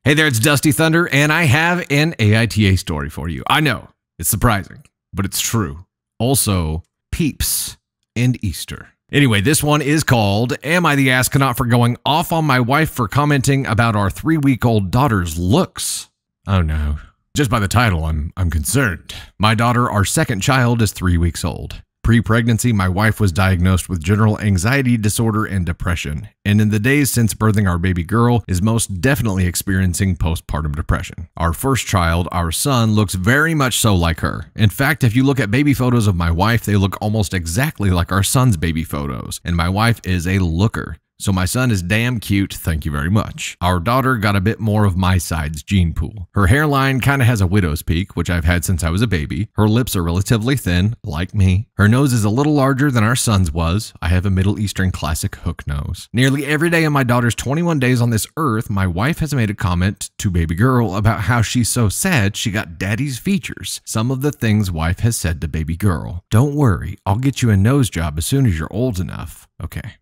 Hey there, it's Dusty Thunder, and I have an AITA story for you. I know, it's surprising, but it's true. Also, peeps and Easter. Anyway, this one is called, Am I the Astronaut for Going Off on My Wife for Commenting About Our 3-Week-Old Daughter's Looks? Oh no. Just by the title, I'm concerned. My daughter, our second child, is 3 weeks old. Pre-pregnancy, my wife was diagnosed with general anxiety disorder and depression, and in the days since birthing our baby girl is most definitely experiencing postpartum depression. Our first child, our son, looks very much so like her. In fact, if you look at baby photos of my wife, they look almost exactly like our son's baby photos, and my wife is a looker. So my son is damn cute, thank you very much. Our daughter got a bit more of my side's gene pool. Her hairline kind of has a widow's peak, which I've had since I was a baby. Her lips are relatively thin, like me. Her nose is a little larger than our son's was. I have a Middle Eastern classic hook nose. Nearly every day in my daughter's 21 days on this earth, my wife has made a comment to baby girl about how she's so sad she got daddy's features. Some of the things wife has said to baby girl. Don't worry, I'll get you a nose job as soon as you're old enough. Okay.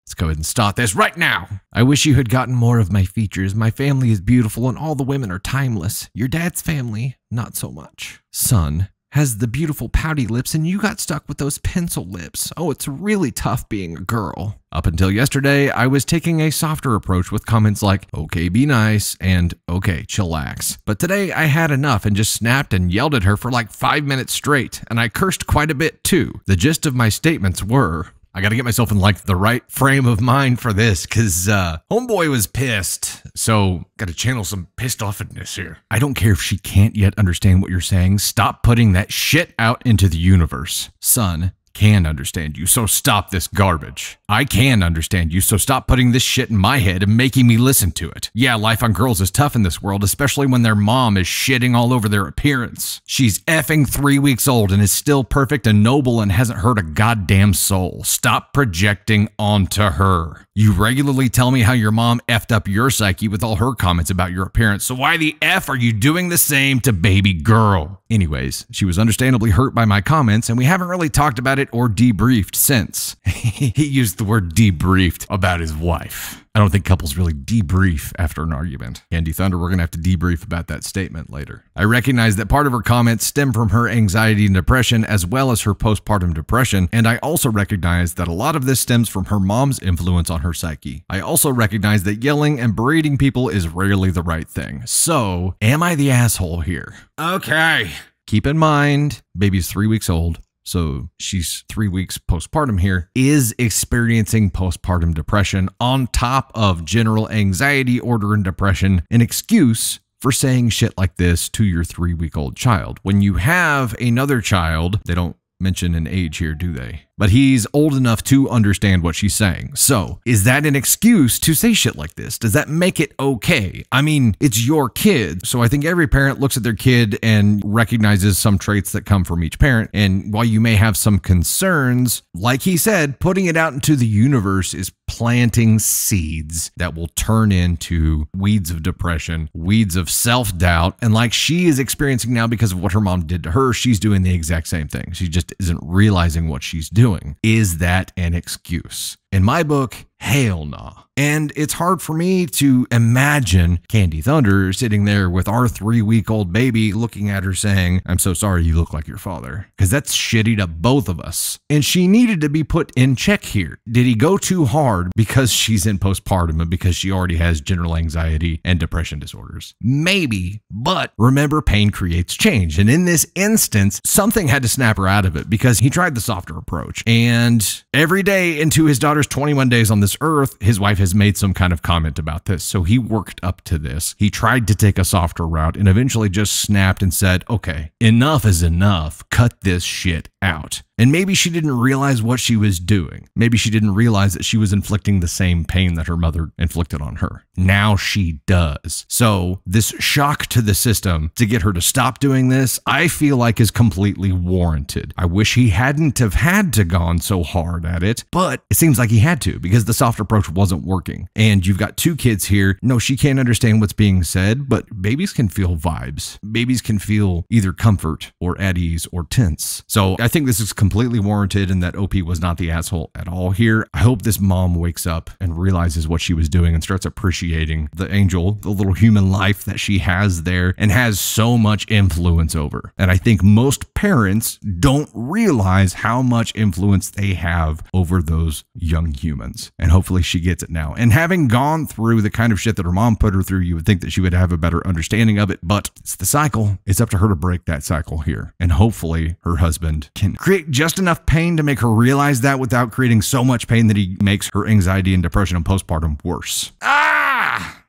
Let's go ahead and start this right now. I wish you had gotten more of my features. My family is beautiful and all the women are timeless. Your dad's family, not so much. Son has the beautiful pouty lips and you got stuck with those pencil lips. Oh, it's really tough being a girl. Up until yesterday, I was taking a softer approach with comments like, okay, be nice, and okay, chillax. But today I had enough and just snapped and yelled at her for like 5 minutes straight, and I cursed quite a bit too. The gist of my statements were, I gotta get myself in like the right frame of mind for this because homeboy was pissed. So gotta channel some pissed offness here. I don't care if she can't yet understand what you're saying. Stop putting that shit out into the universe. Son can understand you, so stop this garbage. I can understand you, so stop putting this shit in my head and making me listen to it. Yeah, life on girls is tough in this world, especially when their mom is shitting all over their appearance. She's effing 3 weeks old and is still perfect and noble and hasn't hurt a goddamn soul. Stop projecting onto her. You regularly tell me how your mom effed up your psyche with all her comments about your appearance, so why the F are you doing the same to baby girl? Anyways, she was understandably hurt by my comments, and we haven't really talked about it or debriefed since. He used the word debriefed about his wife. I don't think couples really debrief after an argument. Candy Thunder, we're going to have to debrief about that statement later. I recognize that part of her comments stem from her anxiety and depression as well as her postpartum depression, and I also recognize that a lot of this stems from her mom's influence on her psyche. I also recognize that yelling and berating people is rarely the right thing. So, am I the asshole here? Okay. Keep in mind, baby's 3 weeks old. So she's 3 weeks postpartum here, is experiencing postpartum depression on top of general anxiety disorder and depression, an excuse for saying shit like this to your 3-week-old child. When you have another child, they don't mention an age here, do they? But he's old enough to understand what she's saying. So, is that an excuse to say shit like this? Does that make it okay? I mean, it's your kid. So I think every parent looks at their kid and recognizes some traits that come from each parent. And while you may have some concerns, like he said, putting it out into the universe is planting seeds that will turn into weeds of depression, weeds of self-doubt. And like she is experiencing now because of what her mom did to her, she's doing the exact same thing. She just isn't realizing what she's doing. Is that an excuse? In my book, hell nah. And it's hard for me to imagine Candy Thunder sitting there with our 3-week-old baby looking at her saying, I'm so sorry you look like your father. Because that's shitty to both of us. And she needed to be put in check here. Did he go too hard because she's in postpartum and because she already has general anxiety and depression disorders? Maybe, but remember, pain creates change. And in this instance, something had to snap her out of it because he tried the softer approach. And every day into his daughter's 21 days on this earth, his wife has made some kind of comment about this. So he worked up to this. He tried to take a softer route and eventually just snapped and said, okay, enough is enough. Cut this shit out. And maybe she didn't realize what she was doing. Maybe she didn't realize that she was inflicting the same pain that her mother inflicted on her. Now she does. So this shock to the system to get her to stop doing this, I feel like is completely warranted. I wish he hadn't have had to gone so hard at it, but it seems like he had to because the soft approach wasn't working. And you've got 2 kids here. No, she can't understand what's being said, but babies can feel vibes. Babies can feel either comfort or at ease or tense. So I think this is completely warranted and that OP was not the asshole at all here. I hope this mom wakes up and realizes what she was doing and starts appreciating the angel, the little human life that she has there and has so much influence over. And I think most parents don't realize how much influence they have over those young humans. And hopefully she gets it now. And having gone through the kind of shit that her mom put her through, you would think that she would have a better understanding of it, but it's the cycle. It's up to her to break that cycle here. And hopefully her husband can create just enough pain to make her realize that without creating so much pain that he makes her anxiety and depression and postpartum worse.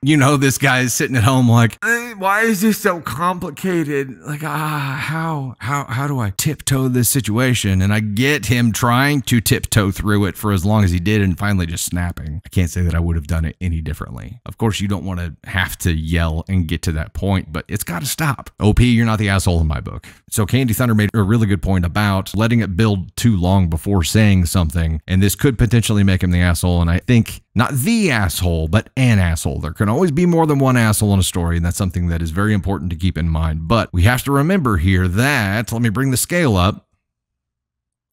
You know, this guy is sitting at home like, why is this so complicated? Like, how do I tiptoe this situation? And I get him trying to tiptoe through it for as long as he did and finally just snapping. I can't say that I would have done it any differently. Of course, you don't want to have to yell and get to that point, but it's got to stop. OP, you're not the asshole in my book. So Candy Thunder made a really good point about letting it build too long before saying something, and this could potentially make him the asshole, and I think not the asshole, but an asshole. There can always be more than one asshole in a story, and that's something that is very important to keep in mind. But we have to remember here that, let me bring the scale up,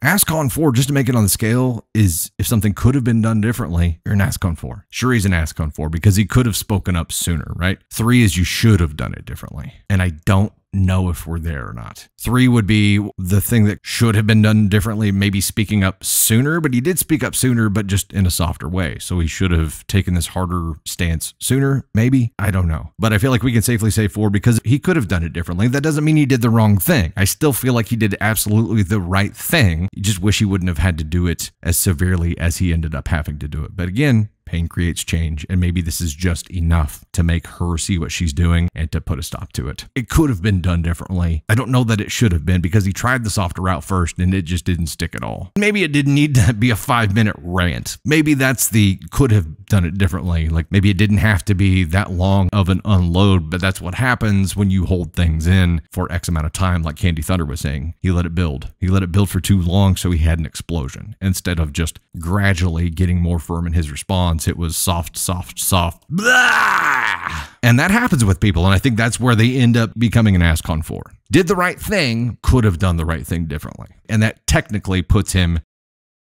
ascon 4, just to make it on the scale, is if something could have been done differently, you're an ascon 4. Sure, he's an ascon 4 because he could have spoken up sooner, right? 3 is you should have done it differently. And I don't know if we're there or not. 3 would be the thing that should have been done differently, maybe speaking up sooner, but he did speak up sooner, but just in a softer way. So he should have taken this harder stance sooner, maybe. I don't know. But I feel like we can safely say 4 because he could have done it differently. That doesn't mean he did the wrong thing. I still feel like he did absolutely the right thing. You just wish he wouldn't have had to do it as severely as he ended up having to do it. But again, pain creates change, and maybe this is just enough to make her see what she's doing and to put a stop to it. It could have been done differently. I don't know that it should have been because he tried the softer route first and it just didn't stick at all. Maybe it didn't need to be a 5-minute rant. Maybe that's the could have done it differently. Like maybe it didn't have to be that long of an unload, but that's what happens when you hold things in for X amount of time, like Candy Thunder was saying. He let it build. He let it build for too long, so he had an explosion. Instead of just gradually getting more firm in his response, it was soft, soft, soft. Blah! And that happens with people, and I think that's where they end up becoming an ascon 4. Did the right thing, could have done the right thing differently. And that technically puts him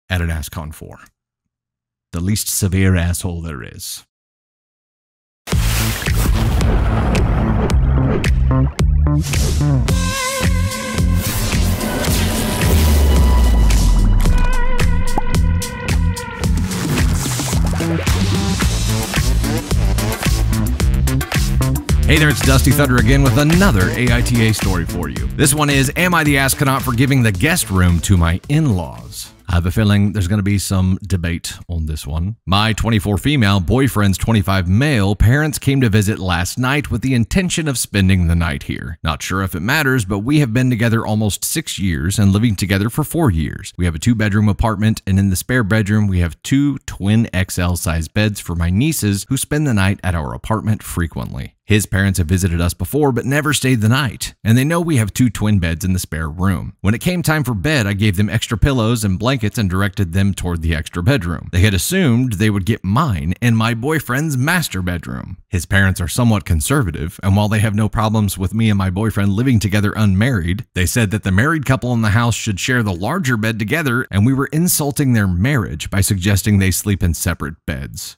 at an ascon 4. The least severe asshole there is. Hey there, it's Dusty Thunder again with another AITA story for you. This one is, am I the astronaut for giving the guest room to my in-laws? I have a feeling there's going to be some debate on this one. My 24 female, boyfriend's 25 male parents came to visit last night with the intention of spending the night here. Not sure if it matters, but we have been together almost 6 years and living together for 4 years. We have a 2-bedroom apartment, and in the spare bedroom, we have 2 twin XL size beds for my nieces who spend the night at our apartment frequently. His parents have visited us before, but never stayed the night, and they know we have 2 twin beds in the spare room. When it came time for bed, I gave them extra pillows and blankets and directed them toward the extra bedroom. They had assumed they would get mine and my boyfriend's master bedroom. His parents are somewhat conservative, and while they have no problems with me and my boyfriend living together unmarried, they said that the married couple in the house should share the larger bed together, and we were insulting their marriage by suggesting they sleep in separate beds.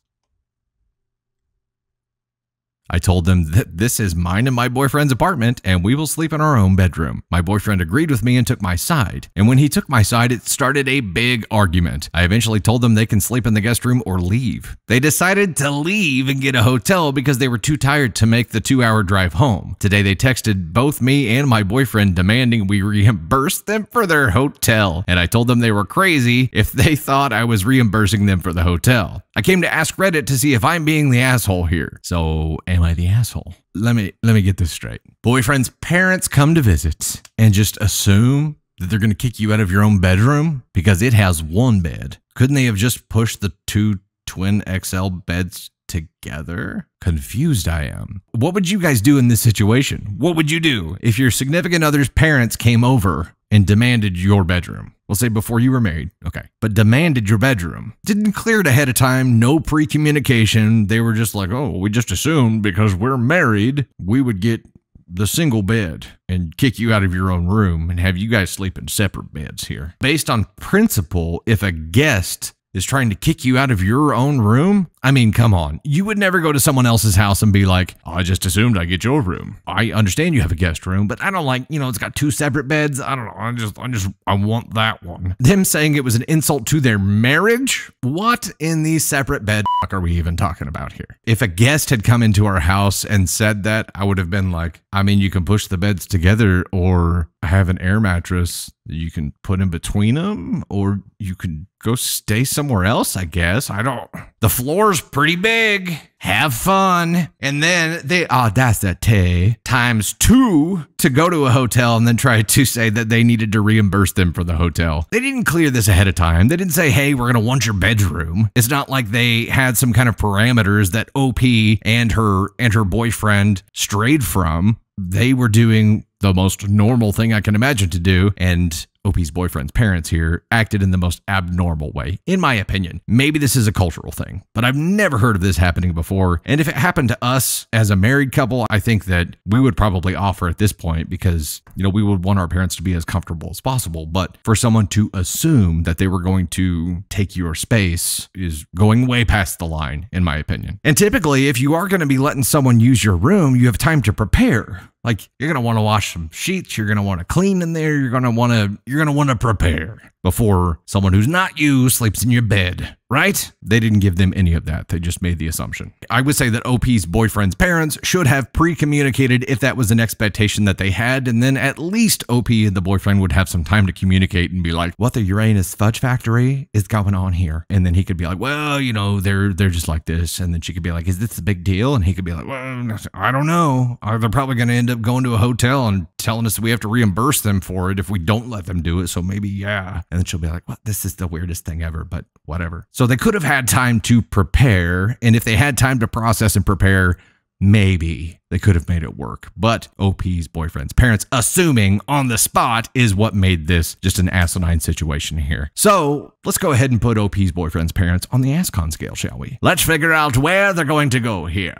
I told them that this is mine and my boyfriend's apartment and we will sleep in our own bedroom. My boyfriend agreed with me and took my side. And when he took my side, it started a big argument. I eventually told them they can sleep in the guest room or leave. They decided to leave and get a hotel because they were too tired to make the 2-hour drive home. Today they texted both me and my boyfriend demanding we reimburse them for their hotel. And I told them they were crazy if they thought I was reimbursing them for the hotel. I came to ask Reddit to see if I'm being the asshole here. So, am I the asshole? Let me get this straight. Boyfriend's parents come to visit and just assume that they're going to kick you out of your own bedroom because it has 1 bed. Couldn't they have just pushed the 2 twin XL beds together? Confused I am. What would you guys do in this situation? What would you do if your significant other's parents came over and demanded your bedroom? We'll say before you were married, okay, but demanded your bedroom. Didn't clear it ahead of time, no pre-communication. They were just like, oh, we just assumed because we're married, we would get the single bed and kick you out of your own room and have you guys sleep in separate beds here. Based on principle, if a guest is trying to kick you out of your own room, I mean, come on. You would never go to someone else's house and be like, oh, I just assumed I get your room. I understand you have a guest room, but I don't like, it's got 2 separate beds. I don't know. I want that one. Them saying it was an insult to their marriage? What in these separate bed are we even talking about here? If a guest had come into our house and said that, I would have been like, I mean, you can push the beds together, or I have an air mattress that you can put in between them, or you can go stay somewhere else, I guess. The floor's pretty big. Have fun. And then they audacity times 2 to go to a hotel and then try to say that they needed to reimburse them for the hotel. They didn't clear this ahead of time. They didn't say, hey, we're going to want your bedroom. It's not like they had some kind of parameters that OP and her boyfriend strayed from. They were doing the most normal thing I can imagine to do, and OP's boyfriend's parents here acted in the most abnormal way, in my opinion. Maybe this is a cultural thing, but I've never heard of this happening before. And if it happened to us as a married couple, I think that we would probably offer at this point because, we would want our parents to be as comfortable as possible. But for someone to assume that they were going to take your space is going way past the line, in my opinion. And typically, if you are going to be letting someone use your room, you have time to prepare. Like, you're going to want to wash some sheets. You're going to want to clean in there. You're going to want to prepare before someone who's not you sleeps in your bed, right? They didn't give them any of that. They just made the assumption. I would say that OP's boyfriend's parents should have pre-communicated if that was an expectation that they had. And then at least OP and the boyfriend would have some time to communicate and be like, what the Uranus fudge factory is going on here? And then he could be like, well, they're just like this. And then she could be like, is this a big deal? And he could be like, well, I don't know. They're probably going to end up going to a hotel and telling us that we have to reimburse them for it if we don't let them do it. So maybe, yeah. And then she'll be like, what? This is the weirdest thing ever, but whatever. So they could have had time to prepare. And if they had time to process and prepare, maybe they could have made it work. But OP's boyfriend's parents assuming on the spot is what made this just an asinine situation here. So let's go ahead and put OP's boyfriend's parents on the ascon scale, shall we? Let's figure out where they're going to go here.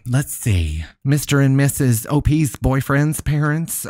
Let's see. Mr. and Mrs. OP's boyfriend's parents,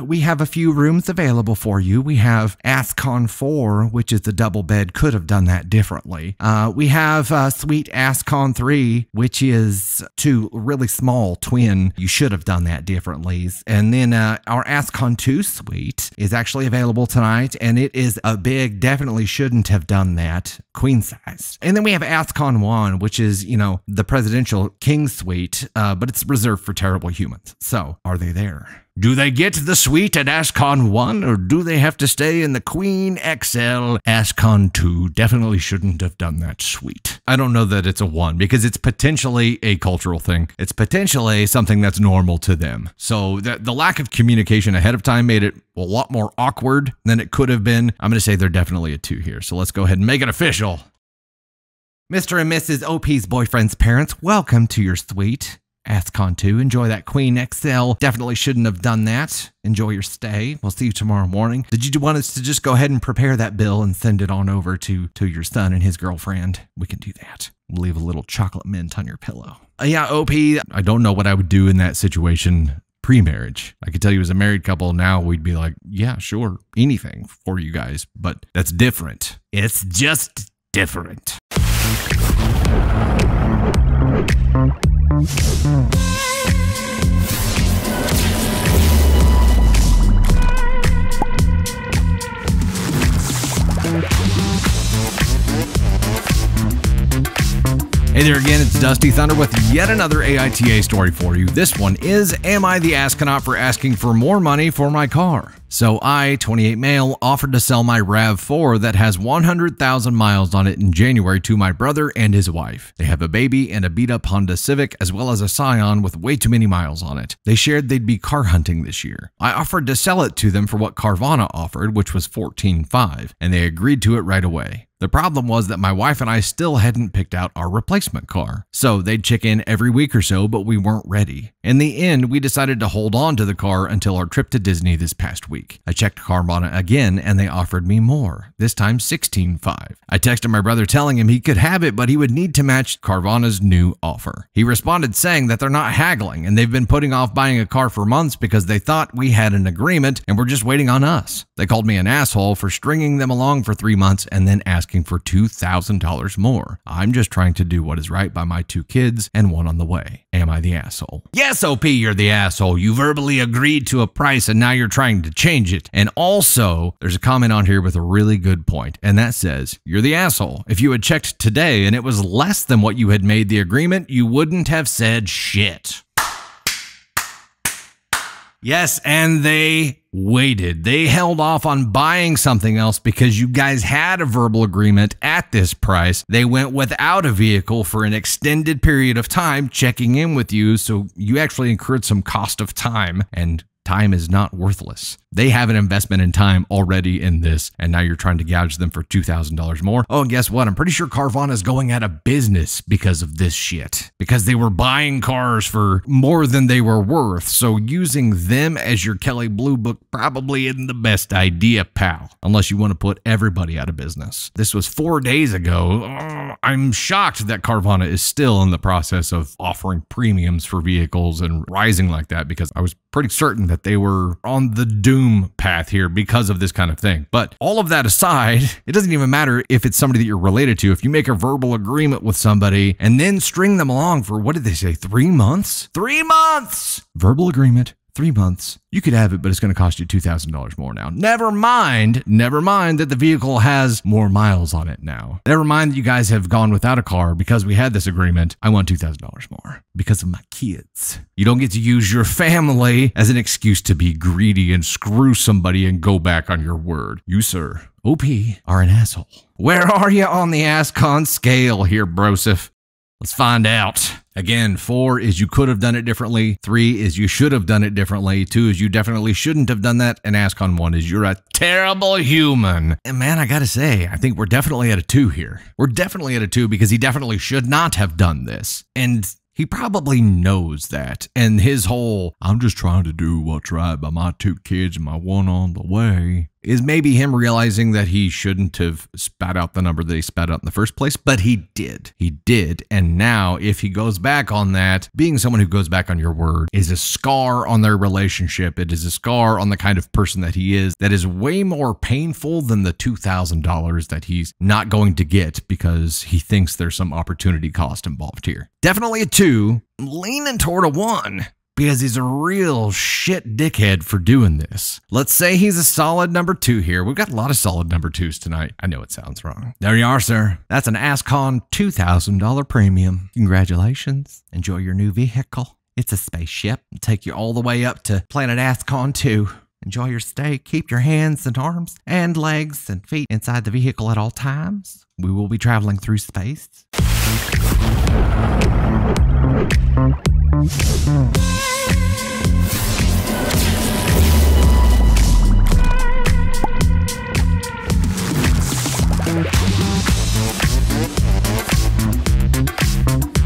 we have a few rooms available for you. We have ascon 4, which is the double bed, could have done that differently. We have suite ascon 3, which is 2 really small twin. You should have done that differently. And then our ascon 2 suite is actually available tonight, and it is a big, definitely shouldn't have done that, queen size. And then we have ascon 1, which is, the presidential king suite, but it's reserved for terrible humans. So, are they there? Do they get the suite at ascon 1, or do they have to stay in the Queen XL ascon 2? Definitely shouldn't have done that suite. I don't know that it's a 1 because it's potentially a cultural thing. It's potentially something that's normal to them. So the lack of communication ahead of time made it a lot more awkward than it could have been. I'm going to say they're definitely a 2 here. So let's go ahead and make it official. Mr. and Mrs. OP's boyfriend's parents, welcome to your suite. ascon 2, enjoy that Queen XL. Definitely shouldn't have done that. Enjoy your stay. We'll see you tomorrow morning. Did you want us to just go ahead and prepare that bill and send it on over to your son and his girlfriend? We can do that. We'll leave a little chocolate mint on your pillow. Yeah, OP, I don't know what I would do in that situation pre-marriage. I could tell you as a married couple now, we'd be like, yeah, sure, anything for you guys. But that's different. It's just different. Hey there again, it's Dusty Thunder with yet another AITA story for you. This one is, am I the astronaut for asking for more money for my car? So I, 28 male, offered to sell my RAV4 that has 100,000 miles on it in January to my brother and his wife. They have a baby and a beat-up Honda Civic as well as a Scion with way too many miles on it. They shared they'd be car hunting this year. I offered to sell it to them for what Carvana offered, which was $14,500, and they agreed to it right away. The problem was that my wife and I still hadn't picked out our replacement car. So they'd check in every week or so, but we weren't ready. In the end, we decided to hold on to the car until our trip to Disney this past week. week. I checked Carvana again and they offered me more, this time $16,500. I texted my brother telling him he could have it, but he would need to match Carvana's new offer. He responded saying that they're not haggling and they've been putting off buying a car for months because they thought we had an agreement and were just waiting on us. They called me an asshole for stringing them along for 3 months and then asking for $2,000 more. I'm just trying to do what is right by my 2 kids and one on the way. Am I the asshole? Yes, OP, you're the asshole. You verbally agreed to a price and now you're trying to change it. And also, there's a comment on here with a really good point, and that says, you're the asshole. If you had checked today and it was less than what you had made the agreement, you wouldn't have said shit. Yes, and they waited. They held off on buying something else because you guys had a verbal agreement at this price. They went without a vehicle for an extended period of time, checking in with you, so you actually incurred some cost of time, and time is not worthless. They have an investment in time already in this, and now you're trying to gouge them for $2,000 more. Oh, and guess what? I'm pretty sure Carvana is going out of business because of this shit. Because they were buying cars for more than they were worth, so using them as your Kelley Blue Book probably isn't the best idea, pal. Unless you want to put everybody out of business. This was 4 days ago. I'm shocked that Carvana is still in the process of offering premiums for vehicles and rising like that, because I was pretty certain that they were on the doom path here because of this kind of thing. But all of that aside, it doesn't even matter if it's somebody that you're related to. If you make a verbal agreement with somebody and then string them along for, what did they say, 3 months? 3 months! Verbal agreement. 3 months. You could have it, but it's going to cost you $2,000 more now. Never mind that the vehicle has more miles on it now. Never mind that you guys have gone without a car because we had this agreement. I want $2,000 more because of my kids. You don't get to use your family as an excuse to be greedy and screw somebody and go back on your word. You, sir, OP, are an asshole. Where are you on the ascon scale here, brosif? Let's find out. Again, 4 is you could have done it differently. 3 is you should have done it differently. 2 is you definitely shouldn't have done that. And ascon 1 is you're a terrible human. And man, I gotta say, I think we're definitely at a 2 here. We're definitely at a 2 because he definitely should not have done this. And he probably knows that. And his whole, I'm just trying to do what's right by my 2 kids and my one on the way, is maybe him realizing that he shouldn't have spat out the number that he spat out in the first place, but he did. He did. And now if he goes back on that, being someone who goes back on your word is a scar on their relationship. It is a scar on the kind of person that he is that is way more painful than the $2,000 that he's not going to get because he thinks there's some opportunity cost involved here. Definitely a 2, leaning toward a 1. Because he's a real shit dickhead for doing this. Let's say he's a solid number 2 here. We've got a lot of solid number 2s tonight. I know it sounds wrong. There you are, sir. That's an ascon $2,000 premium. Congratulations. Enjoy your new vehicle. It's a spaceship. It'll take you all the way up to planet Ascon 2. Enjoy your stay. Keep your hands and arms and legs and feet inside the vehicle at all times. We will be traveling through space.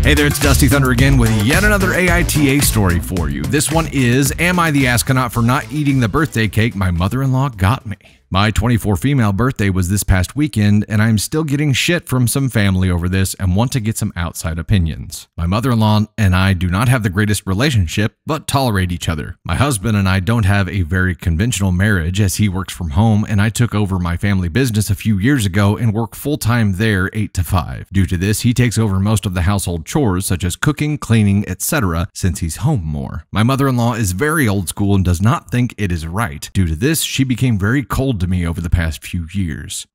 Hey there, it's Dusty Thunder again with yet another AITA story for you. This one is, am I the astronaut for not eating the birthday cake my mother-in-law got me? My 24 female birthday was this past weekend, and I'm still getting shit from some family over this and want to get some outside opinions. My mother-in-law and I do not have the greatest relationship, but tolerate each other. My husband and I don't have a very conventional marriage as he works from home, and I took over my family business a few years ago and work full-time there 8 to 5. Due to this, he takes over most of the household chores such as cooking, cleaning, etc. since he's home more. My mother-in-law is very old school and does not think it is right. Due to this, she became very cold to me over the past few years.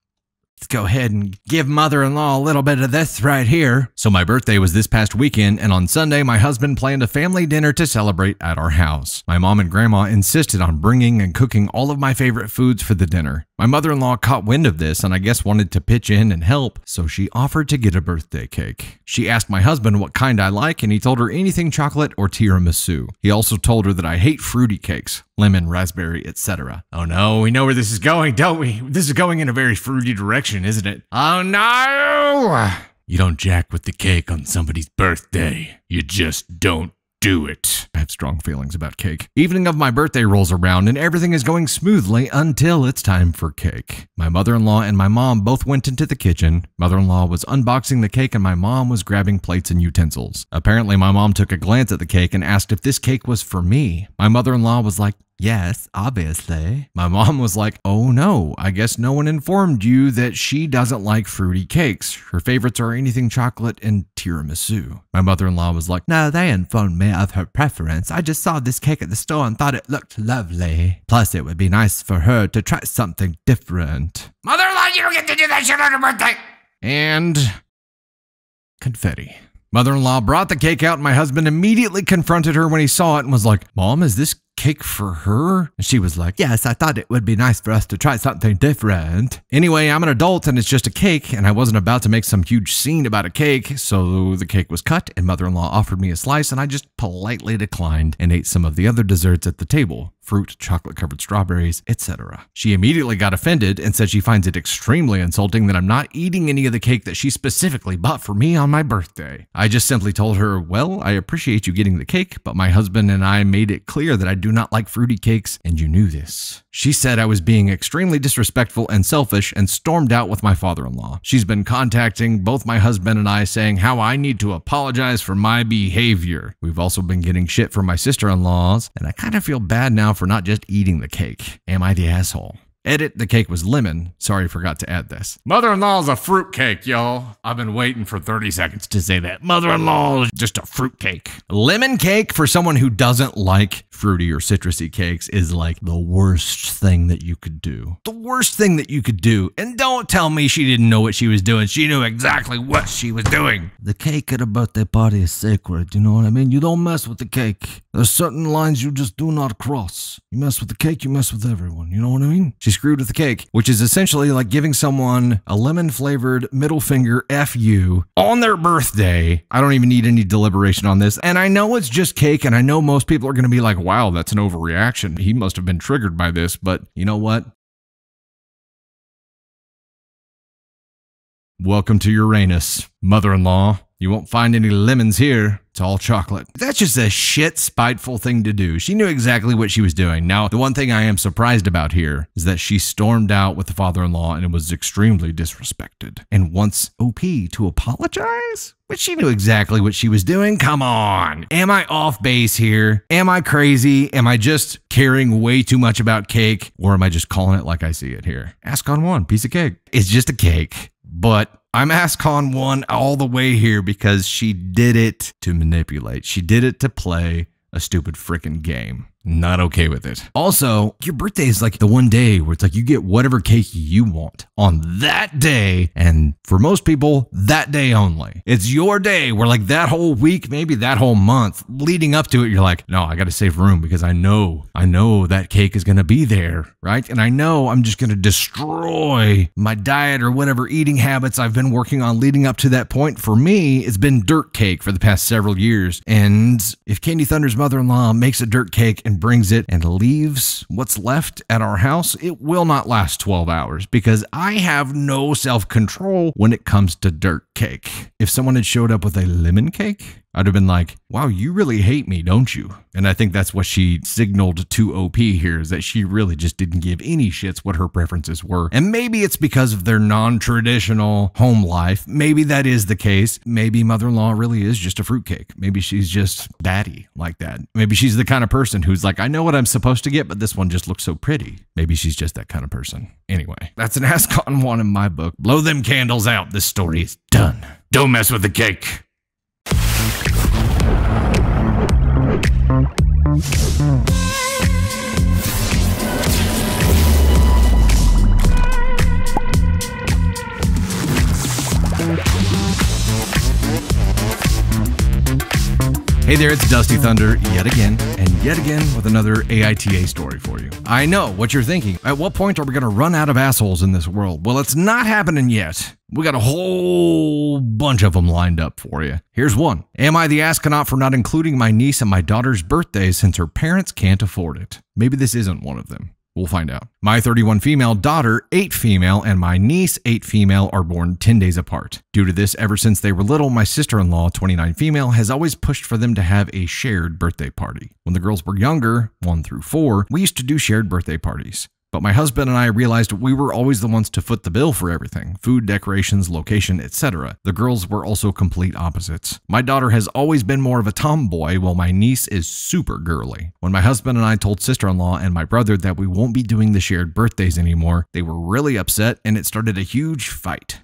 Let's go ahead and give mother-in-law a little bit of this right here. So my birthday was this past weekend, and on Sunday, my husband planned a family dinner to celebrate at our house. My mom and grandma insisted on bringing and cooking all of my favorite foods for the dinner. My mother-in-law caught wind of this and I guess wanted to pitch in and help, so she offered to get a birthday cake. She asked my husband what kind I like, and he told her anything chocolate or tiramisu. He also told her that I hate fruity cakes, lemon, raspberry, etc. Oh no, we know where this is going, don't we? This is going in a very fruity direction, isn't it? Oh no! You don't jack with the cake on somebody's birthday. You just don't do it. I have strong feelings about cake. Evening of my birthday rolls around and everything is going smoothly until it's time for cake. My mother-in-law and my mom both went into the kitchen. Mother-in-law was unboxing the cake and my mom was grabbing plates and utensils. Apparently, my mom took a glance at the cake and asked if this cake was for me. My mother-in-law was like, "Yes, obviously." My mom was like, "Oh no, I guess no one informed you that she doesn't like fruity cakes. Her favorites are anything chocolate and tiramisu." My mother-in-law was like, "No, they informed me of her preference. I just saw this cake at the store and thought it looked lovely. Plus, it would be nice for her to try something different." Mother-in-law, you don't get to do that shit on her birthday. And confetti. Mother-in-law brought the cake out and my husband immediately confronted her when he saw it and was like, "Mom, is this cake for her?" And she was like, "Yes, I thought it would be nice for us to try something different." Anyway, I'm an adult and it's just a cake and I wasn't about to make some huge scene about a cake, so the cake was cut and mother-in-law offered me a slice and I just politely declined and ate some of the other desserts at the table. Fruit, chocolate-covered strawberries, etc. She immediately got offended and said she finds it extremely insulting that I'm not eating any of the cake that she specifically bought for me on my birthday. I just simply told her, "Well, I appreciate you getting the cake, but my husband and I made it clear that I do not like fruity cakes, and you knew this." She said I was being extremely disrespectful and selfish and stormed out with my father-in-law. She's been contacting both my husband and I saying how I need to apologize for my behavior. We've also been getting shit from my sister-in-laws, and I kind of feel bad now for not just eating the cake. Am I the asshole? Edit, the cake was lemon. Sorry, forgot to add this. Mother-in-law's a fruitcake, y'all. I've been waiting for 30 seconds to say that. Mother-in-law is just a fruitcake. Lemon cake for someone who doesn't like fruity or citrusy cakes is like the worst thing that you could do. The worst thing that you could do. And don't tell me she didn't know what she was doing. She knew exactly what she was doing. The cake at a birthday party is sacred, you know what I mean? You don't mess with the cake. There's certain lines you just do not cross. You mess with the cake, you mess with everyone, you know what I mean? She screwed with the cake, which is essentially like giving someone a lemon-flavored middle finger F you on their birthday. I don't even need any deliberation on this. And I know it's just cake, and I know most people are going to be like, "Wow, that's an overreaction. He must have been triggered by this." But you know what? Welcome to Uranus, mother-in-law. You won't find any lemons here. It's all chocolate. That's just a shit, spiteful thing to do. She knew exactly what she was doing. Now, the one thing I am surprised about here is that she stormed out with the father-in-law and was extremely disrespected and wants OP to apologize? But she knew exactly what she was doing. Come on. Am I off base here? Am I crazy? Am I just caring way too much about cake? Or am I just calling it like I see it here? Ascon 1, piece of cake. It's just a cake. But I'm ascon 1 all the way here because she did it to manipulate. She did it to play a stupid freaking game. Not okay with it. Also, your birthday is like the one day where it's like you get whatever cake you want on that day. And for most people, that day only. It's your day where like that whole week, maybe that whole month leading up to it, you're like, no, I got to save room because I know that cake is going to be there, right? And I know I'm just going to destroy my diet or whatever eating habits I've been working on leading up to that point. For me, it's been dirt cake for the past several years. And if Candy Thunder's mother-in-law makes a dirt cake and brings it and leaves what's left at our house, it will not last 12 hours because I have no self-control when it comes to dirt cake. If someone had showed up with a lemon cake, I'd have been like, wow, you really hate me, don't you? And I think that's what she signaled to OP here, is that she really just didn't give any shits what her preferences were. And maybe it's because of their non-traditional home life. Maybe that is the case. Maybe mother-in-law really is just a fruitcake. Maybe she's just batty like that. Maybe she's the kind of person who's like, I know what I'm supposed to get, but this one just looks so pretty. Maybe she's just that kind of person. Anyway, that's an ascon 1 in my book. Blow them candles out. This story is done. Don't mess with the cake. Hey there, it's Dusty Thunder yet again with another AITA story for you. I know what you're thinking. At what point are we going to run out of assholes in this world? Well, it's not happening yet. We got a whole bunch of them lined up for you. Here's one. Am I the astronaut for not including my niece and my daughter's birthday since her parents can't afford it? Maybe this isn't one of them. We'll find out. My 31 female daughter, 8 female, and my niece, 8 female, are born 10 days apart. Due to this, ever since they were little, my sister-in-law, 29 female, has always pushed for them to have a shared birthday party. When the girls were younger, 1 through 4, we used to do shared birthday parties. But my husband and I realized we were always the ones to foot the bill for everything: food, decorations, location, etc. The girls were also complete opposites. My daughter has always been more of a tomboy, while my niece is super girly. When my husband and I told sister-in-law and my brother that we won't be doing the shared birthdays anymore, they were really upset and it started a huge fight.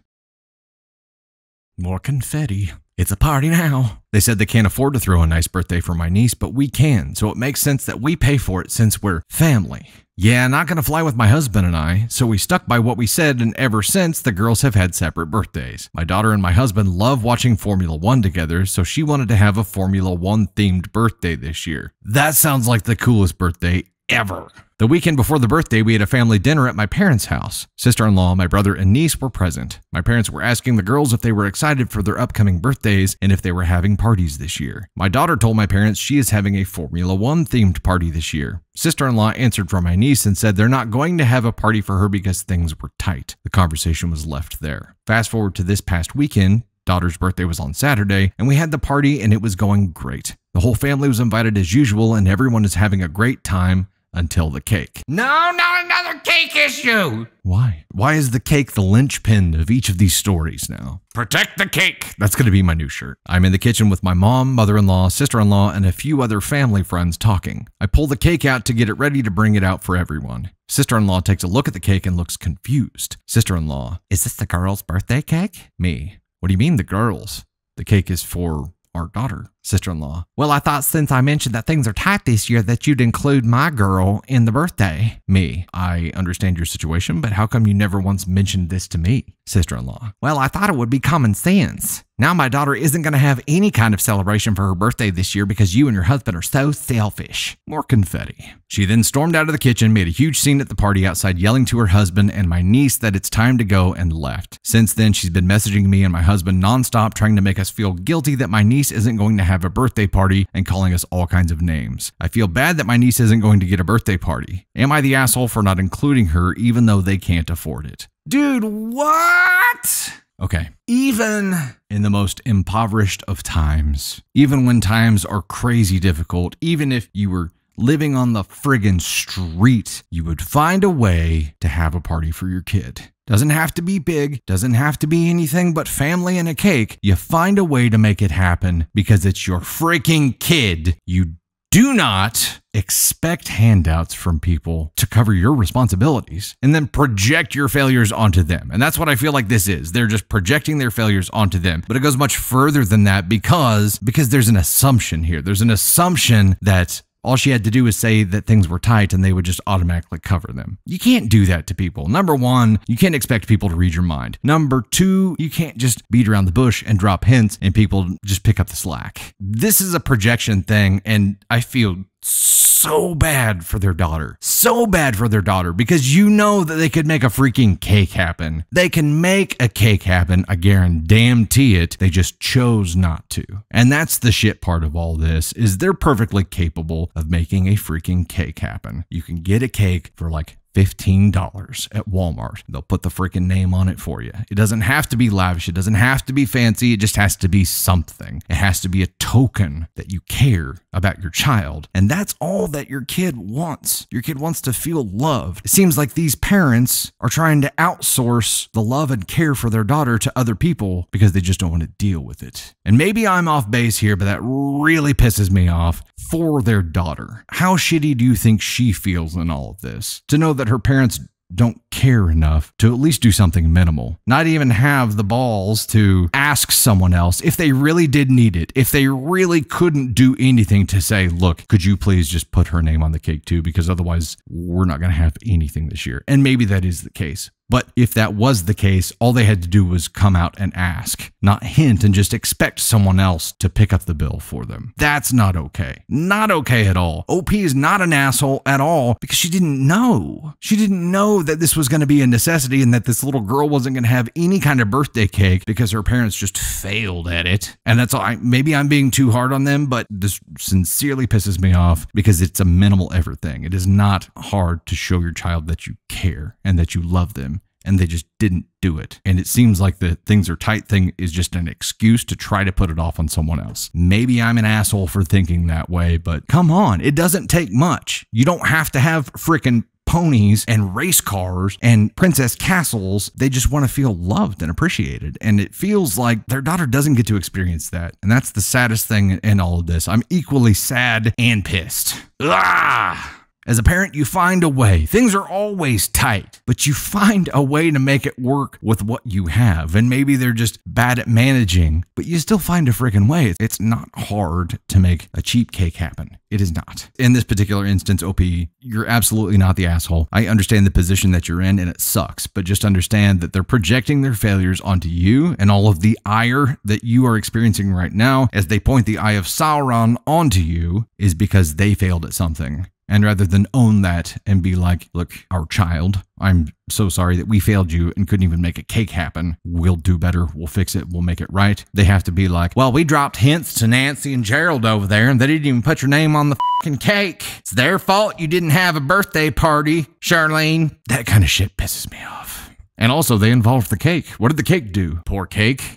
More confetti. It's a party now. They said they can't afford to throw a nice birthday for my niece, but we can, so it makes sense that we pay for it since we're family. Yeah, not gonna fly with my husband and I, so we stuck by what we said, and ever since, the girls have had separate birthdays. My daughter and my husband love watching Formula 1 together, so she wanted to have a Formula 1 themed birthday this year. That sounds like the coolest birthday ever. The weekend before the birthday, we had a family dinner at my parents' house. Sister-in-law, my brother, and niece were present. My parents were asking the girls if they were excited for their upcoming birthdays and if they were having parties this year. My daughter told my parents she is having a Formula 1 themed party this year. Sister-in-law answered for my niece and said they're not going to have a party for her because things were tight. The conversation was left there. Fast forward to this past weekend. Daughter's birthday was on Saturday, and we had the party and it was going great. The whole family was invited as usual, and everyone is having a great time. Until the cake. No, not another cake issue! Why? Why is the cake the linchpin of each of these stories now? Protect the cake! That's gonna be my new shirt. I'm in the kitchen with my mom, mother-in-law, sister-in-law, and a few other family friends talking. I pull the cake out to get it ready to bring it out for everyone. Sister-in-law takes a look at the cake and looks confused. Sister-in-law, is this the girl's birthday cake? Me, what do you mean the girl's? The cake is for our daughter. Sister-in-law, well, I thought since I mentioned that things are tight this year that you'd include my girl in the birthday. Me, I understand your situation, but how come you never once mentioned this to me? Sister-in-law, well, I thought it would be common sense. Now my daughter isn't going to have any kind of celebration for her birthday this year because you and your husband are so selfish. More confetti. She then stormed out of the kitchen, made a huge scene at the party outside, yelling to her husband and my niece that it's time to go, and left. Since then, she's been messaging me and my husband nonstop, trying to make us feel guilty that my niece isn't going to have a birthday party and calling us all kinds of names. I feel bad that my niece isn't going to get a birthday party. Am I the asshole for not including her even though they can't afford it? Dude, what? Okay, even in the most impoverished of times, even when times are crazy difficult, even if you were living on the friggin' street, you would find a way to have a party for your kid. Doesn't have to be big, doesn't have to be anything but family and a cake. You find a way to make it happen because it's your freaking kid. You do not expect handouts from people to cover your responsibilities and then project your failures onto them. And that's what I feel like this is. They're just projecting their failures onto them. But it goes much further than that because there's an assumption here. There's an assumption that all she had to do was say that things were tight and they would just automatically cover them. You can't do that to people. Number one, you can't expect people to read your mind. Number two, you can't just beat around the bush and drop hints and people just pick up the slack. This is a projection thing, and I feel so bad for their daughter. So bad for their daughter because you know that they could make a freaking cake happen. They can make a cake happen, I guarantee it. They just chose not to. And that's the shit part of all this, is they're perfectly capable of making a freaking cake happen. You can get a cake for like $15 at Walmart. They'll put the freaking name on it for you. It doesn't have to be lavish. It doesn't have to be fancy. It just has to be something. It has to be a token that you care about your child. And that's all that your kid wants. Your kid wants to feel loved. It seems like these parents are trying to outsource the love and care for their daughter to other people because they just don't want to deal with it. And maybe I'm off base here, but that really pisses me off for their daughter. How shitty do you think she feels in all of this? To know that her parents don't care enough to at least do something minimal. Not even have the balls to ask someone else if they really did need it. If they really couldn't do anything to say, look, could you please just put her name on the cake too? Because otherwise we're not going to have anything this year. And maybe that is the case. But if that was the case, all they had to do was come out and ask, not hint and just expect someone else to pick up the bill for them. That's not okay. Not okay at all. OP is not an asshole at all because she didn't know. She didn't know that this was going to be a necessity and that this little girl wasn't going to have any kind of birthday cake because her parents just failed at it. And that's all. Maybe I'm being too hard on them, but this sincerely pisses me off because it's a minimal effort thing. It is not hard to show your child that you care and that you love them, and they just didn't do it. And it seems like the things are tight thing is just an excuse to try to put it off on someone else. Maybe I'm an asshole for thinking that way, but come on, it doesn't take much. You don't have to have freaking ponies and race cars and princess castles. They just want to feel loved and appreciated. And it feels like their daughter doesn't get to experience that. And that's the saddest thing in all of this. I'm equally sad and pissed. Ah! As a parent, you find a way. Things are always tight, but you find a way to make it work with what you have. And maybe they're just bad at managing, but you still find a freaking way. It's not hard to make a cheap cake happen. It is not. In this particular instance, OP, you're absolutely not the asshole. I understand the position that you're in and it sucks, but just understand that they're projecting their failures onto you, and all of the ire that you are experiencing right now as they point the eye of Sauron onto you is because they failed at something. And rather than own that and be like, look, our child, I'm so sorry that we failed you and couldn't even make a cake happen. We'll do better. We'll fix it. We'll make it right. They have to be like, well, we dropped hints to Nancy and Gerald over there and they didn't even put your name on the fucking cake. It's their fault you didn't have a birthday party, Charlene. That kind of shit pisses me off. And also they involved the cake. What did the cake do? Poor cake.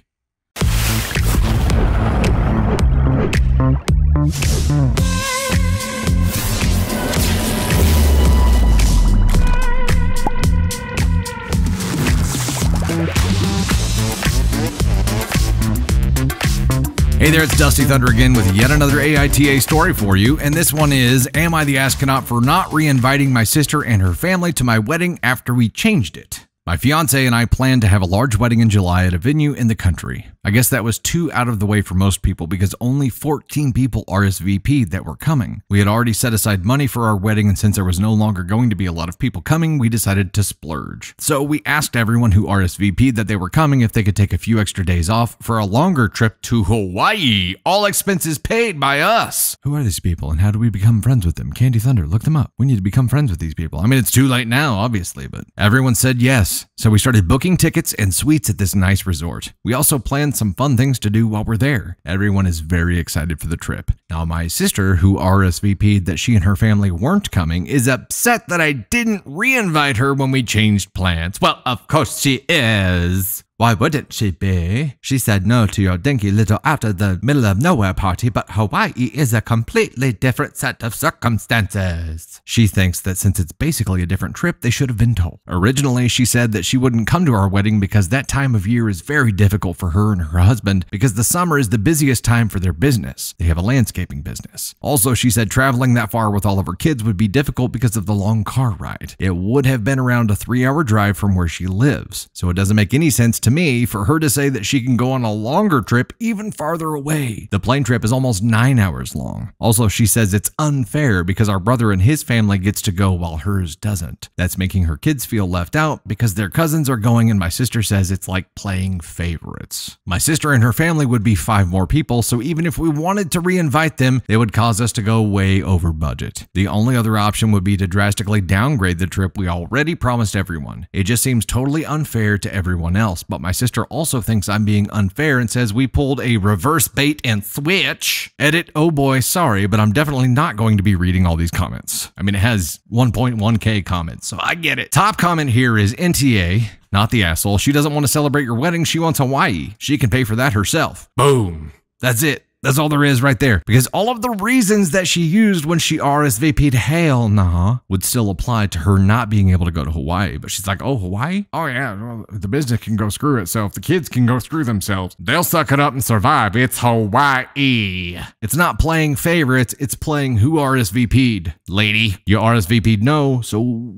Hey there, it's Dusty Thunder again with yet another AITA story for you, and this one is, am I the astronaut for not reinviting my sister and her family to my wedding after we changed it? My fiance and I planned to have a large wedding in July at a venue in the country. I guess that was too out of the way for most people because only 14 people RSVP'd that were coming. We had already set aside money for our wedding, and since there was no longer going to be a lot of people coming, we decided to splurge. So we asked everyone who RSVP'd that they were coming if they could take a few extra days off for a longer trip to Hawaii, all expenses paid by us. Who are these people and how do we become friends with them? Candy Thunder, look them up. We need to become friends with these people. I mean, it's too late now, obviously, but everyone said yes. So we started booking tickets and suites at this nice resort. We also planned some fun things to do while we're there. Everyone is very excited for the trip. Now, my sister, who RSVP'd that she and her family weren't coming, is upset that I didn't reinvite her when we changed plans. Well, of course she is. Why wouldn't she be? She said no to your dinky little out of the middle of nowhere party, but Hawaii is a completely different set of circumstances. She thinks that since it's basically a different trip, they should have been told. Originally, she said that she wouldn't come to our wedding because that time of year is very difficult for her and her husband because the summer is the busiest time for their business. They have a landscaping business. Also, she said traveling that far with all of her kids would be difficult because of the long car ride. It would have been around a 3-hour drive from where she lives, so it doesn't make any sense to me for her to say that she can go on a longer trip even farther away. The plane trip is almost 9 hours long. Also, she says it's unfair because our brother and his family gets to go while hers doesn't. That's making her kids feel left out because their cousins are going, and my sister says it's like playing favorites. My sister and her family would be 5 more people, so even if we wanted to reinvite them, it would cause us to go way over budget. The only other option would be to drastically downgrade the trip we already promised everyone. It just seems totally unfair to everyone else, but my sister also thinks I'm being unfair and says we pulled a reverse bait and switch. Edit, oh boy, sorry, but I'm definitely not going to be reading all these comments. I mean, it has 1.1k comments, so I get it. Top comment here is NTA, not the asshole. She doesn't want to celebrate your wedding. She wants Hawaii. She can pay for that herself. Boom. That's it. That's all there is right there. Because all of the reasons that she used when she RSVP'd hell nah would still apply to her not being able to go to Hawaii. But she's like, oh, Hawaii? Oh yeah, well, the business can go screw itself. The kids can go screw themselves. They'll suck it up and survive. It's Hawaii. It's not playing favorites. It's playing who RSVP'd. Lady, you RSVP'd no, so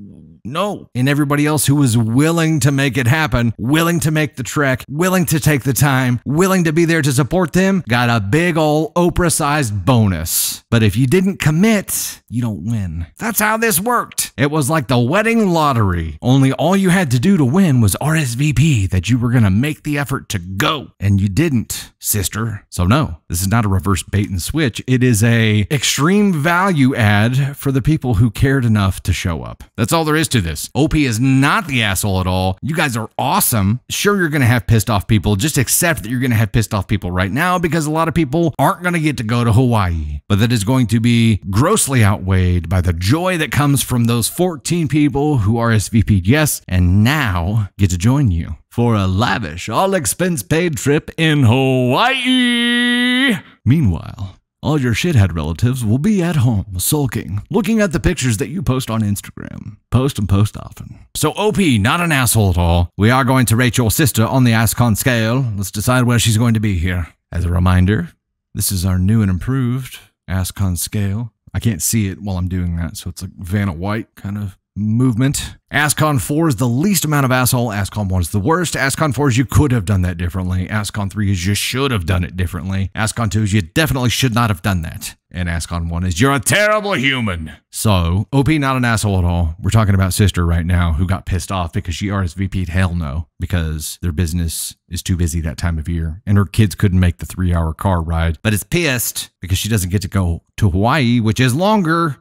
no. And everybody else who was willing to make it happen, willing to make the trek, willing to take the time, willing to be there to support them, got a big ol' Oprah-sized bonus. But if you didn't commit, you don't win. That's how this worked. It was like the wedding lottery, only all you had to do to win was RSVP that you were going to make the effort to go, and you didn't, sister. So no, this is not a reverse bait and switch. It is a extreme value add for the people who cared enough to show up. That's all there is to this. OP is not the asshole at all. You guys are awesome. Sure, you're going to have pissed off people. Just accept that you're going to have pissed off people right now because a lot of people aren't going to get to go to Hawaii. But that is going to be grossly outweighed by the joy that comes from those 14 people who RSVP'd yes and now get to join you for a lavish, all-expense-paid trip in Hawaii. Meanwhile, all your shithead relatives will be at home, sulking, looking at the pictures that you post on Instagram. Post and post often. So OP, not an asshole at all. We are going to rate your sister on the ascon scale. Let's decide where she's going to be here. As a reminder, this is our new and improved ascon scale. I can't see it while I'm doing that, so it's like Vanna White kind of movement. ascon 4 is the least amount of asshole. ascon 1 is the worst. ascon 4 is you could have done that differently. ascon 3 is you should have done it differently. ascon 2 is you definitely should not have done that. And ascon 1 is you're a terrible human. So, OP, not an asshole at all. We're talking about sister right now who got pissed off because she RSVP'd hell no because their business is too busy that time of year and her kids couldn't make the 3-hour car ride, but is pissed because she doesn't get to go to Hawaii, which is a longer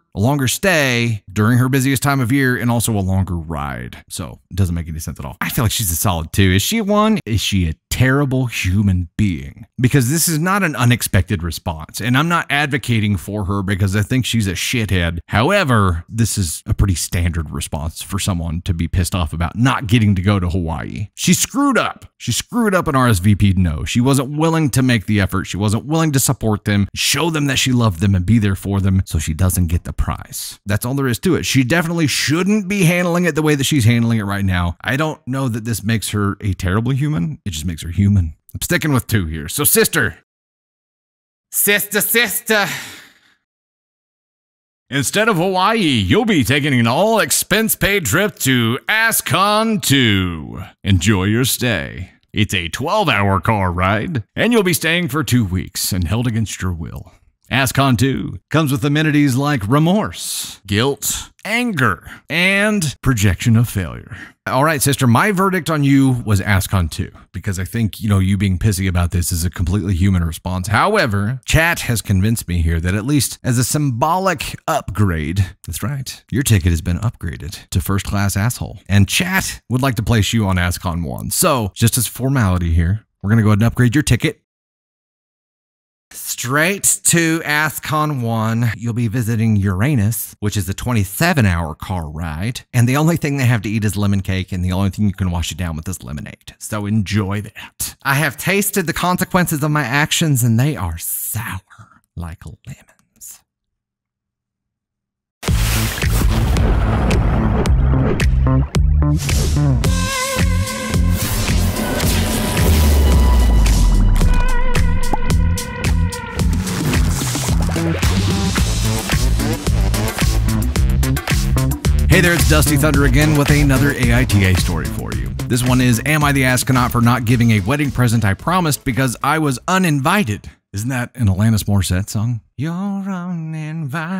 stay during her busiest time of year and also a longer ride. So it doesn't make any sense at all. I feel like she's a solid 2. Is she a 1? Is she a terrible human being? Because this is not an unexpected response, and I'm not advocating for her because I think she's a shithead. However, this is a pretty standard response for someone to be pissed off about not getting to go to Hawaii. She screwed up. She screwed up and RSVP'd no. She wasn't willing to make the effort. She wasn't willing to support them, show them that she loved them and be there for them, so she doesn't get the prize. That's all there is to it. She definitely shouldn't be handling it the way that she's handling it right now. I don't know that this makes her a terrible human. It just makes her human. I'm sticking with 2 here. So sister. Sister. Instead of Hawaii, you'll be taking an all-expense-paid trip to ascon 2. Enjoy your stay. It's a 12-hour car ride, and you'll be staying for 2 weeks and held against your will. ascon 2 comes with amenities like remorse, guilt, anger, and projection of failure. All right, sister, my verdict on you was ascon 2 because I think, you being pissy about this is a completely human response. However, chat has convinced me here that at least as a symbolic upgrade, that's right, your ticket has been upgraded to first class asshole. And chat would like to place you on ascon 1. So just as formality here, we're going to go ahead and upgrade your ticket. Straight to ascon 1, you'll be visiting Uranus, which is a 27-hour car ride. And the only thing they have to eat is lemon cake, and the only thing you can wash it down with is lemonade. So enjoy that. I have tasted the consequences of my actions, and they are sour like lemons. Hey there, it's Dusty Thunder again with another AITA story for you. This one is, am I the astronaut for not giving a wedding present I promised because I was uninvited? Isn't that an Alanis Morissette song? You're uninvited.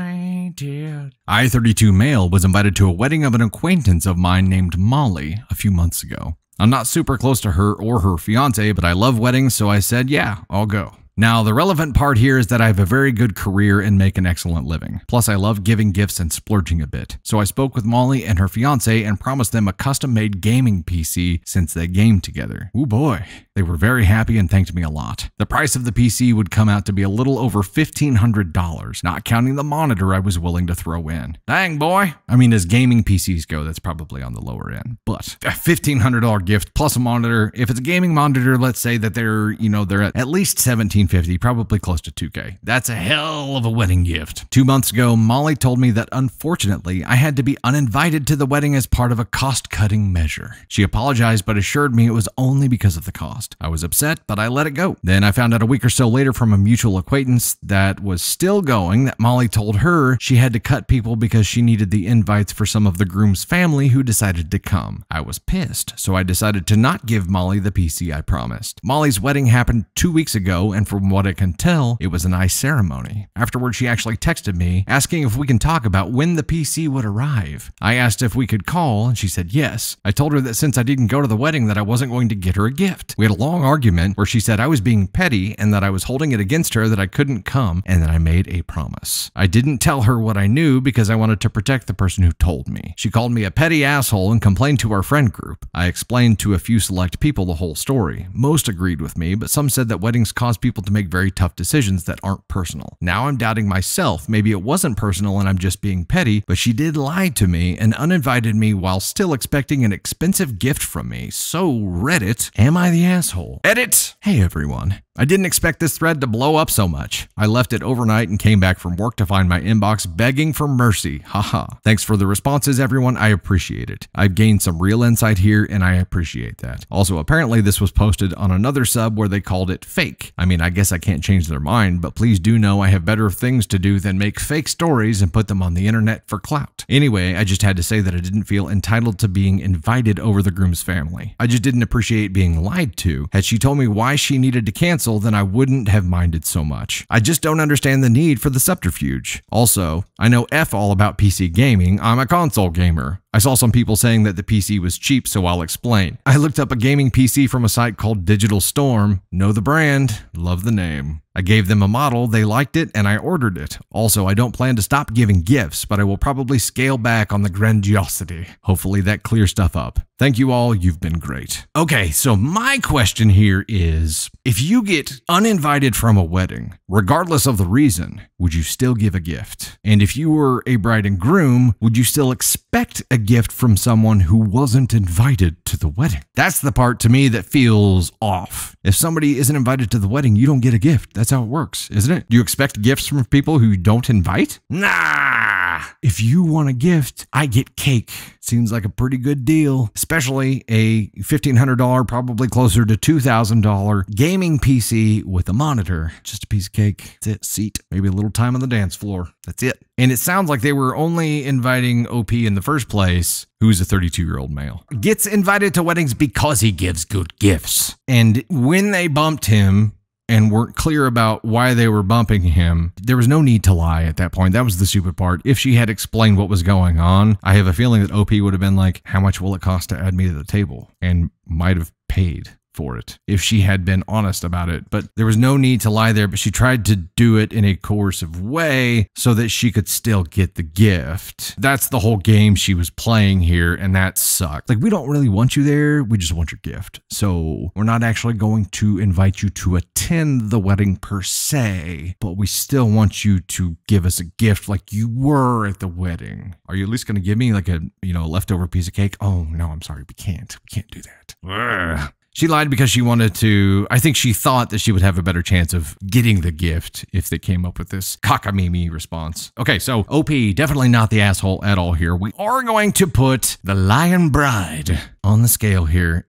I-32 male was invited to a wedding of an acquaintance of mine named Molly a few months ago. I'm not super close to her or her fiance, but I love weddings, so I said, yeah, I'll go. Now, the relevant part here is that I have a very good career and make an excellent living. Plus, I love giving gifts and splurging a bit. So I spoke with Molly and her fiance and promised them a custom-made gaming PC since they game together. Ooh boy. They were very happy and thanked me a lot. The price of the PC would come out to be a little over $1,500, not counting the monitor I was willing to throw in. Dang, boy. I mean, as gaming PCs go, that's probably on the lower end. But a $1,500 gift plus a monitor, if it's a gaming monitor, let's say that they're at least $1,750, probably close to $2K. That's a hell of a wedding gift. 2 months ago, Molly told me that unfortunately, I had to be uninvited to the wedding as part of a cost-cutting measure. She apologized but assured me it was only because of the cost. I was upset, but I let it go. Then I found out a week or so later from a mutual acquaintance that was still going that Molly told her she had to cut people because she needed the invites for some of the groom's family who decided to come. I was pissed, so I decided to not give Molly the PC I promised. Molly's wedding happened 2 weeks ago, and for from what I can tell, it was a nice ceremony. Afterwards, she actually texted me asking if we can talk about when the PC would arrive. I asked if we could call, and she said yes. I told her that since I didn't go to the wedding that I wasn't going to get her a gift. We had a long argument where she said I was being petty and that I was holding it against her that I couldn't come, and that I made a promise. I didn't tell her what I knew because I wanted to protect the person who told me. She called me a petty asshole and complained to our friend group. I explained to a few select people the whole story. Most agreed with me, but some said that weddings cause people to make very tough decisions that aren't personal. Now I'm doubting myself. Maybe it wasn't personal and I'm just being petty, but she did lie to me and uninvited me while still expecting an expensive gift from me. So Reddit, am I the asshole? Edit! Hey everyone. I didn't expect this thread to blow up so much. I left it overnight and came back from work to find my inbox begging for mercy. Haha. Thanks for the responses, everyone. I appreciate it. I've gained some real insight here, and I appreciate that. Also, apparently this was posted on another sub where they called it fake. I mean, I guess I can't change their mind, but please do know I have better things to do than make fake stories and put them on the internet for clout. Anyway, I just had to say that I didn't feel entitled to being invited over the groom's family. I just didn't appreciate being lied to. Had she told me why she needed to cancel, then I wouldn't have minded so much. I just don't understand the need for the subterfuge. Also, I know F all about PC gaming. I'm a console gamer. I saw some people saying that the PC was cheap, so I'll explain. I looked up a gaming PC from a site called Digital Storm. Know the brand, love the name. I gave them a model, they liked it, and I ordered it. Also, I don't plan to stop giving gifts, but I will probably scale back on the grandiosity. Hopefully that clears stuff up. Thank you all, you've been great. Okay, so my question here is, if you get uninvited from a wedding, regardless of the reason, would you still give a gift? And if you were a bride and groom, would you still expect a gift from someone who wasn't invited to the wedding? That's the part to me that feels off. If somebody isn't invited to the wedding, you don't get a gift. That's how it works, isn't it? Do you expect gifts from people who you don't invite? Nah! If you want a gift, I get cake. Seems like a pretty good deal, especially a $1,500, probably closer to $2,000 gaming PC with a monitor. Just a piece of cake. That's it. Seat. Maybe a little time on the dance floor. That's it. And it sounds like they were only inviting OP in the first place, who's a 32-year-old male. Gets invited to weddings because he gives good gifts. And when they bumped him, and weren't clear about why they were bumping him, there was no need to lie at that point. That was the stupid part. If she had explained what was going on, I have a feeling that OP would have been like, how much will it cost to add me to the table? And might have paid for it if she had been honest about it. But there was no need to lie there, but she tried to do it in a coercive way so that she could still get the gift. That's the whole game she was playing here, and that sucked. Like, we don't really want you there, we just want your gift. So we're not actually going to invite you to attend the wedding per se, but we still want you to give us a gift like you were at the wedding. Are you at least going to give me like a, leftover piece of cake? Oh no, I'm sorry, we can't do that. Ugh. She lied because she wanted to, I think she thought that she would have a better chance of getting the gift if they came up with this cockamamie response. Okay, so OP, definitely not the asshole at all here. We are going to put the Lion Bride on the scale here.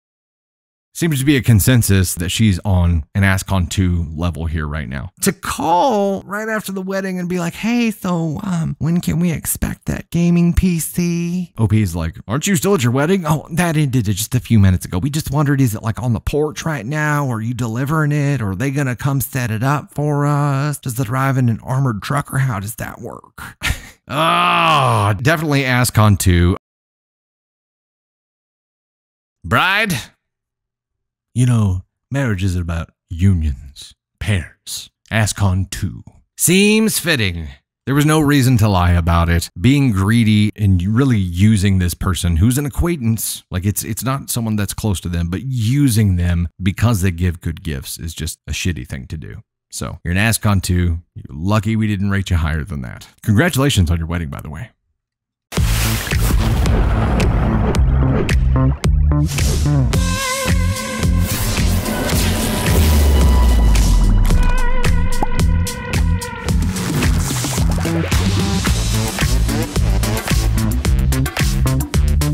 Seems to be a consensus that she's on an ascon 2 level here right now. To call right after the wedding and be like, hey, so when can we expect that gaming PC? OP's like, aren't you still at your wedding? Oh, that ended just a few minutes ago. We just wondered, is it like on the porch right now? Or are you delivering it? Or are they gonna come set it up for us? Does it drive in an armored truck, or how does that work? Oh, definitely ascon 2. Bride? Marriage is about unions, pairs. ascon 2. Seems fitting. There was no reason to lie about it. Being greedy and really using this person who's an acquaintance, like it's not someone that's close to them, but using them because they give good gifts is just a shitty thing to do. So you're an ascon 2. You're lucky we didn't rate you higher than that. Congratulations on your wedding, by the way.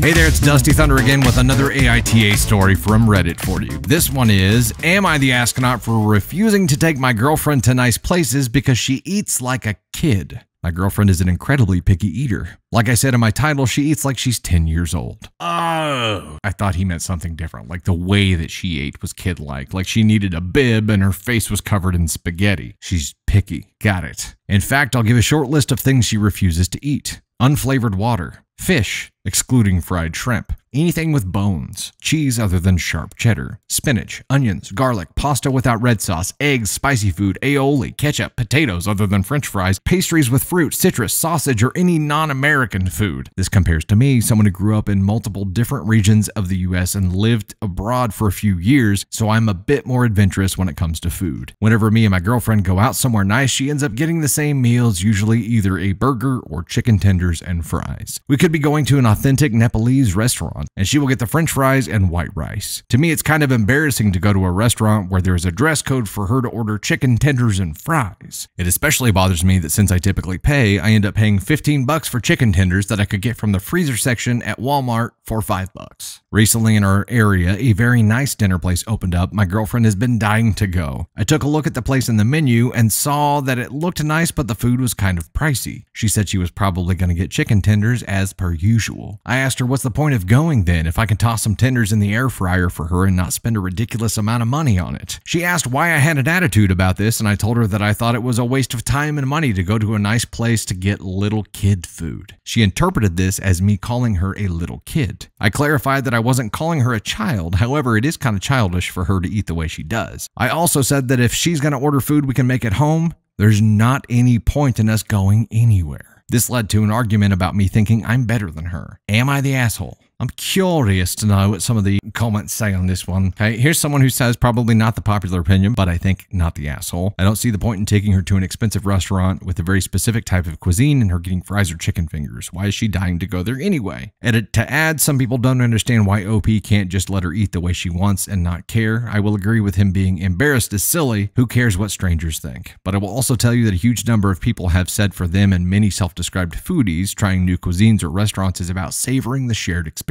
Hey there, it's Dusty Thunder again with another AITA story from Reddit for you. This one is, am I the astronaut for refusing to take my girlfriend to nice places because she eats like a kid? My girlfriend is an incredibly picky eater. Like I said in my title, she eats like she's 10 years old. Oh, I thought he meant something different, like the way that she ate was kid-like, like she needed a bib and her face was covered in spaghetti. She's picky. Got it. In fact, I'll give a short list of things she refuses to eat. Unflavored water, fish, excluding fried shrimp, anything with bones, cheese other than sharp cheddar, spinach, onions, garlic, pasta without red sauce, eggs, spicy food, aioli, ketchup, potatoes other than french fries, pastries with fruit, citrus, sausage, or any non-American food. This compares to me, someone who grew up in multiple different regions of the US and lived abroad for a few years, so I'm a bit more adventurous when it comes to food. Whenever me and my girlfriend go out somewhere nice, she ends up getting the same meals, usually either a burger or chicken tenders and fries. We could be going to an authentic Nepalese restaurant, and she will get the french fries and white rice. To me, it's kind of embarrassing to go to a restaurant where there is a dress code for her to order chicken tenders and fries. It especially bothers me that since I typically pay, I end up paying $15 for chicken tenders that I could get from the freezer section at Walmart for $5. Recently in our area, a very nice dinner place opened up. My girlfriend has been dying to go. I took a look at the place in the menu and saw that it looked nice, but the food was kind of pricey. She said she was probably going to get chicken tenders as per usual. I asked her, what's the point of going then if I can toss some tenders in the air fryer for her and not spend a ridiculous amount of money on it? She asked why I had an attitude about this, and I told her that I thought it was a waste of time and money to go to a nice place to get little kid food. She interpreted this as me calling her a little kid. I clarified that I wasn't calling her a child, however, it is kind of childish for her to eat the way she does. I also said that if she's going to order food we can make at home, there's not any point in us going anywhere. This led to an argument about me thinking I'm better than her. Am I the asshole? I'm curious to know what some of the comments say on this one. Okay, here's someone who says probably not the popular opinion, but I think not the asshole. I don't see the point in taking her to an expensive restaurant with a very specific type of cuisine and her getting fries or chicken fingers. Why is she dying to go there anyway? And to add, some people don't understand why OP can't just let her eat the way she wants and not care. I will agree with him being embarrassed is silly. Who cares what strangers think? But I will also tell you that a huge number of people have said for them and many self-described foodies, trying new cuisines or restaurants is about savoring the shared experience.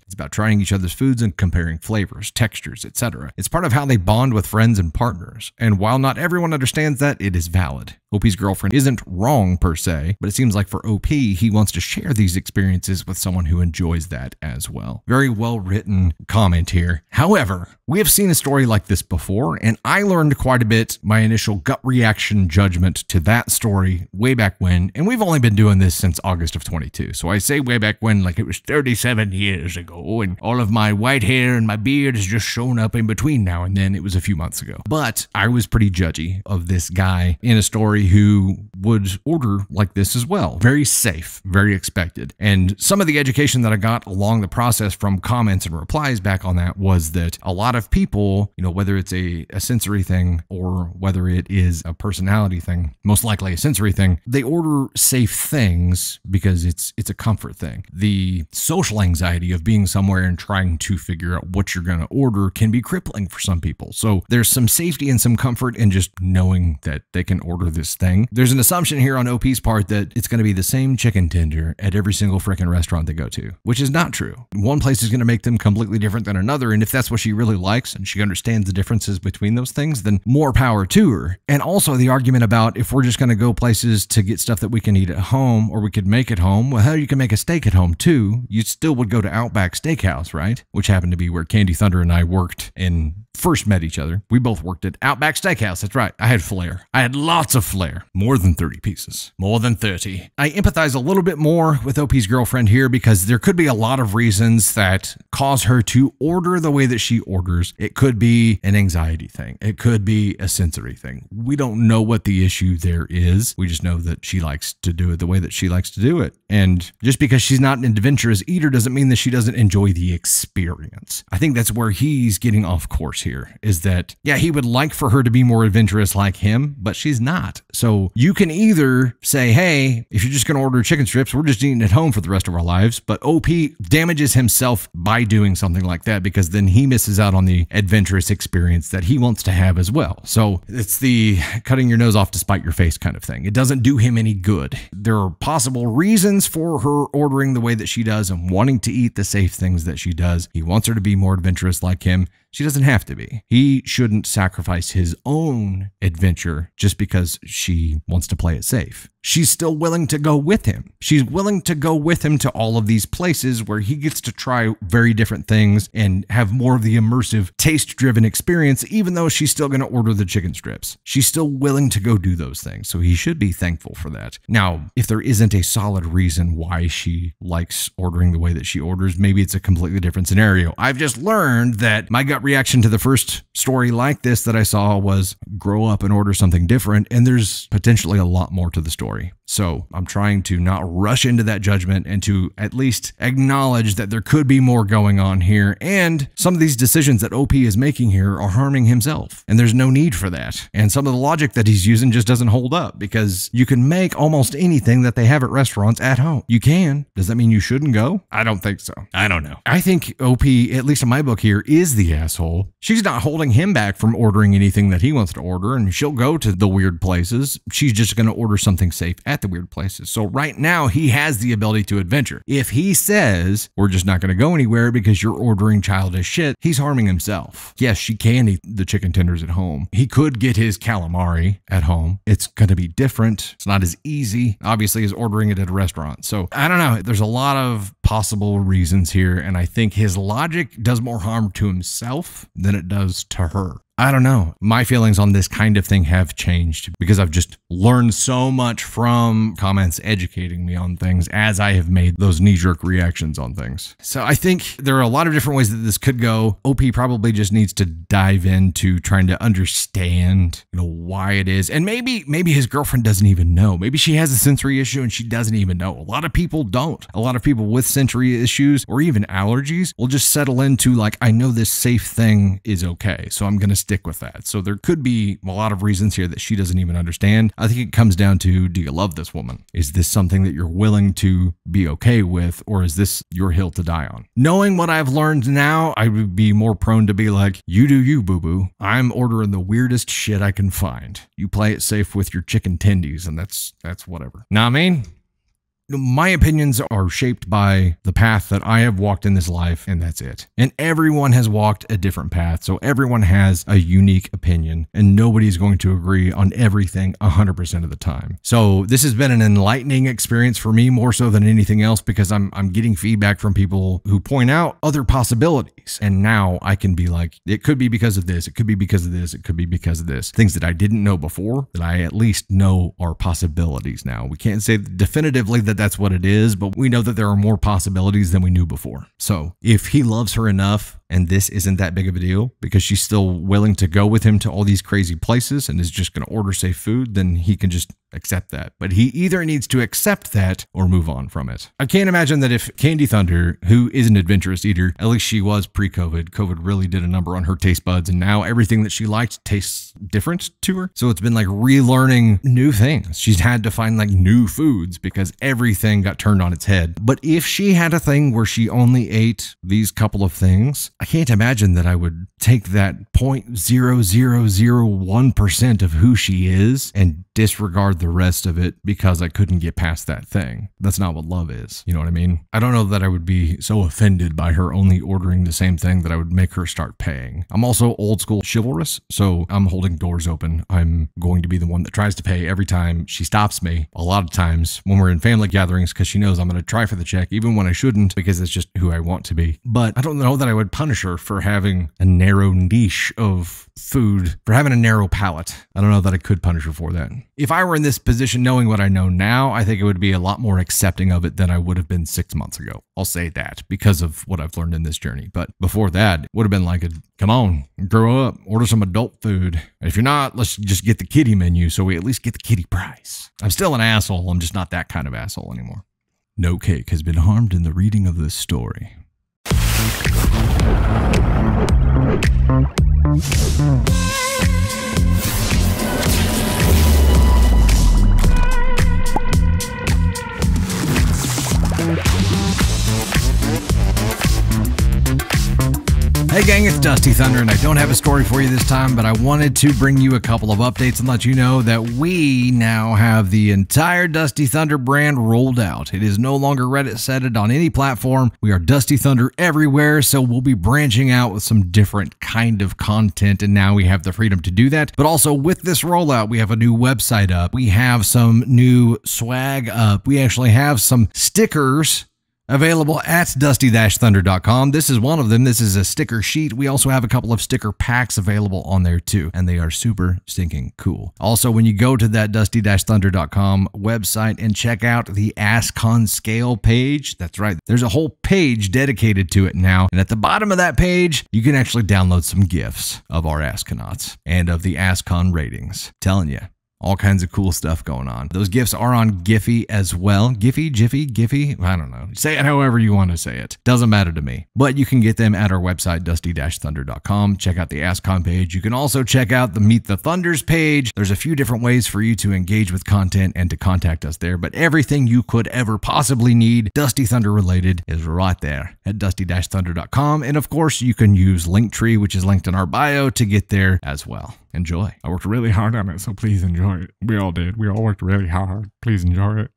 It's about trying each other's foods and comparing flavors, textures, etc. It's part of how they bond with friends and partners. And while not everyone understands that, it is valid. OP's girlfriend isn't wrong per se, but it seems like for OP, he wants to share these experiences with someone who enjoys that as well. Very well written comment here. However, we have seen a story like this before, and I learned quite a bit my initial gut reaction judgment to that story way back when, and we've only been doing this since August of 22. So I say way back when like it was 37 years ago, and all of my white hair and my beard has just shown up in between now and then. It was a few months ago. But I was pretty judgy of this guy in a story who would order like this as well. Very safe, very expected. And some of the education that I got along the process from comments and replies back on that was that a lot of people, you know, whether it's a sensory thing or whether it is a personality thing, most likely a sensory thing, they order safe things because it's a comfort thing. The social anxiety of being somewhere and trying to figure out what you're going to order can be crippling for some people. So there's some safety and some comfort in just knowing that they can order this thing. There's an assumption here on OP's part that it's going to be the same chicken tender at every single freaking restaurant they go to, which is not true. One place is going to make them completely different than another, and if that's what she really likes and she understands the differences between those things, then more power to her. And also the argument about if we're just going to go places to get stuff that we can eat at home or we could make at home, well, hell, you can make a steak at home too. You still would go to Outback Steakhouse, right? Which happened to be where Candy Thunder and I worked and first met each other. We both worked at Outback Steakhouse. That's right. I had flair. I had lots of flair. More than 30 pieces. More than 30. I empathize a little bit more with OP's girlfriend here because there could be a lot of reasons that cause her to order the way that she orders. It could be an anxiety thing. It could be a sensory thing. We don't know what the issue there is. We just know that she likes to do it the way that she likes to do it. And just because she's not an adventurous eater doesn't mean that she doesn't enjoy the experience. I think that's where he's getting off course here, is that, yeah, he would like for her to be more adventurous like him, but she's not. So you can either say, hey, if you're just going to order chicken strips, we're just eating at home for the rest of our lives. But OP damages himself by doing something like that because then he misses out on the adventurous experience that he wants to have as well. So it's the cutting your nose off to spite your face kind of thing. It doesn't do him any good. There are possible reasons for her ordering the way that she does and wanting to eat the safe things that she does. He wants her to be more adventurous like him. She doesn't have to be. He shouldn't sacrifice his own adventure just because she wants to play it safe. she's still willing to go with him. She's willing to go with him to all of these places where he gets to try very different things and have more of the immersive, taste-driven experience, even though she's still going to order the chicken strips. She's still willing to go do those things, so he should be thankful for that. Now, if there isn't a solid reason why she likes ordering the way that she orders, maybe it's a completely different scenario. I've just learned that my gut reaction to the first story like this that I saw was grow up and order something different, and there's potentially a lot more to the story. So I'm trying to not rush into that judgment and to at least acknowledge that there could be more going on here, and some of these decisions that OP is making here are harming himself, and there's no need for that. And some of the logic that he's using just doesn't hold up, because you can make almost anything that they have at restaurants at home. You can. Does that mean you shouldn't go? I don't think so. I don't know. I think OP, at least in my book here, is the asshole. She's not holding him back from ordering anything that he wants to order, and she'll go to the weird places. She's just going to order something safe at the weird places. So right now he has the ability to adventure. If he says, we're just not going to go anywhere because you're ordering childish shit, he's harming himself. Yes, she can eat the chicken tenders at home. He could get his calamari at home. It's going to be different. It's not as easy, obviously, as ordering it at a restaurant. So I don't know. There's a lot of possible reasons here, and I think his logic does more harm to himself than it does to her. I don't know. My feelings on this kind of thing have changed because I've just learned so much from comments educating me on things as I have made those knee-jerk reactions on things. So I think there are a lot of different ways that this could go. OP probably just needs to dive into trying to understand, why it is. And maybe his girlfriend doesn't even know. Maybe she has a sensory issue and she doesn't even know. A lot of people don't. A lot of people with sensory issues or even allergies will just settle into like, I know this safe thing is okay, so I'm going to stick with that. So there could be a lot of reasons here that she doesn't even understand. I think it comes down to, do you love this woman? Is this something that you're willing to be okay with, or is this your hill to die on? Knowing what I've learned now, I would be more prone to be like, you do you, boo-boo. I'm ordering the weirdest shit I can find. You play it safe with your chicken tendies, and that's whatever. Know what I mean? My opinions are shaped by the path that I have walked in this life, and that's it. And everyone has walked a different path, so everyone has a unique opinion, and nobody's going to agree on everything 100% of the time. So this has been an enlightening experience for me, more so than anything else, because I'm getting feedback from people who point out other possibilities, and now I can be like, it could be because of this, it could be because of this, it could be because of this. Things that I didn't know before, that I at least know are possibilities now. We can't say definitively that that's what it is, but we know that there are more possibilities than we knew before. So if he loves her enough and this isn't that big of a deal because she's still willing to go with him to all these crazy places and is just going to order safe food, then he can just accept that. But he either needs to accept that or move on from it. I can't imagine that if Candy Thunder, who is an adventurous eater, at least she was pre-COVID, COVID really did a number on her taste buds, and now everything that she liked tastes different to her. So it's been like relearning new things. She's had to find like new foods because everything got turned on its head. But if she had a thing where she only ate these couple of things, I can't imagine that I would take that 0.0001% of who she is and disregard the rest of it because I couldn't get past that thing. That's not what love is. You know what I mean? I don't know that I would be so offended by her only ordering the same thing that I would make her start paying. I'm also old school chivalrous, so I'm holding doors open. I'm going to be the one that tries to pay every time she stops me. A lot of times when we're in family gatherings, because she knows I'm going to try for the check even when I shouldn't, because it's just who I want to be. But I don't know that I would punish her for having a narrow niche of food, for having a narrow palate. I don't know that I could punish her for that. If I were in this position knowing what I know now, I think it would be a lot more accepting of it than I would have been 6 months ago. I'll say that because of what I've learned in this journey. But before that, it would have been like, come on, grow up, order some adult food. If you're not, let's just get the kiddie menu so we at least get the kiddie price. I'm still an asshole. I'm just not that kind of asshole anymore. No cake has been harmed in the reading of this story. Hey gang, it's Dusty Thunder, and I don't have a story for you this time, but I wanted to bring you a couple of updates and let you know that we now have the entire Dusty Thunder brand rolled out. It is no longer Reddit-setted on any platform. We are Dusty Thunder everywhere, so we'll be branching out with some different kind of content, and now we have the freedom to do that. But also with this rollout, we have a new website up. We have some new swag up. We actually have some stickers available at dusty-thunder.com. This is one of them. This is a sticker sheet. We also have a couple of sticker packs available on there too, and they are super stinking cool. Also, when you go to that dusty-thunder.com website and check out the ascon scale page, that's right, there's a whole page dedicated to it now, and at the bottom of that page, you can actually download some GIFs of our asconauts and of the ascon ratings. Telling you, all kinds of cool stuff going on. Those GIFs are on Giphy as well. Giphy, Jiffy, Giphy, I don't know. Say it however you want to say it. Doesn't matter to me. But you can get them at our website, dusty-thunder.com. Check out the ascon page. You can also check out the Meet the Thunders page. There's a few different ways for you to engage with content and to contact us there, but everything you could ever possibly need Dusty Thunder related is right there at dusty-thunder.com. And of course, you can use Linktree, which is linked in our bio, to get there as well. Enjoy. I worked really hard on it, so please enjoy it. We all did. We all worked really hard. Please enjoy it.